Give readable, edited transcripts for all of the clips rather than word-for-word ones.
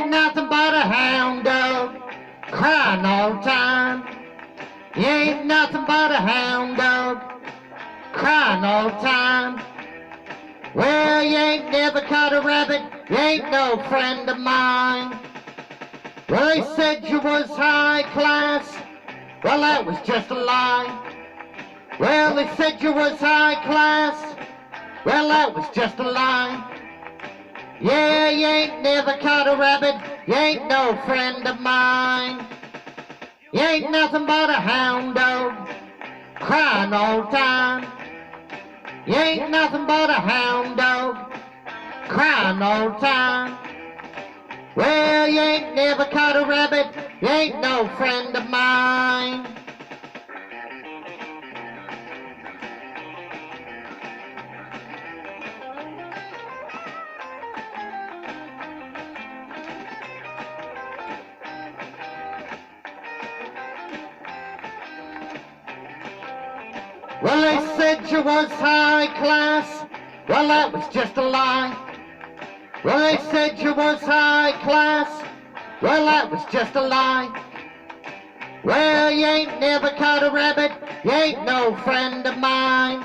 ain't nothing but a hound dog, crying all the time. You ain't nothing but a hound dog, crying all the time. Well, you ain't never caught a rabbit, you ain't no friend of mine. Well, they said you was high class, well, that was just a lie. Well, they said you was high class, well, that was just a lie. Yeah, you ain't never caught a rabbit, you ain't no friend of mine. You ain't nothing but a hound dog, crying all the time. You ain't nothing but a hound dog, crying all the time. Well, you ain't never caught a rabbit, you ain't no friend of mine. Well, they said you was high class, well, that was just a lie. Well, they said you was high class, well, that was just a lie. Well, you ain't never caught a rabbit, you ain't no friend of mine.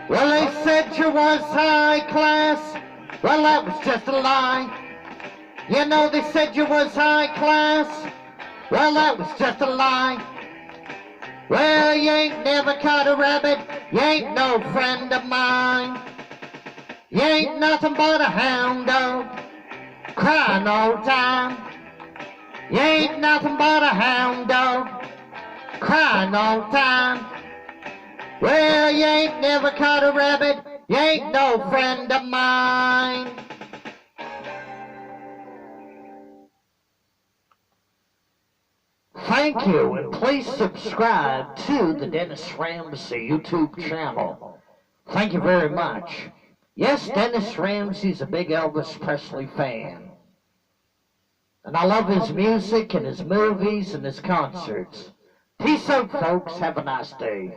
Well, they said you was high class, well, that was just a lie. You know, they said you was high class, well, that was just a lie. Well, you ain't never caught a rabbit, you ain't no friend of mine. You ain't nothing but a hound dog, crying all the time. You ain't nothing but a hound dog, crying all the time. Well, you ain't never caught a rabbit, you ain't no friend of mine. Thank you, and please subscribe to the Dennis Ramsay YouTube channel. Thank you very much. Yes, Dennis Ramsay's a big Elvis Presley fan. And I love his music and his movies and his concerts. Peace out, folks. Have a nice day.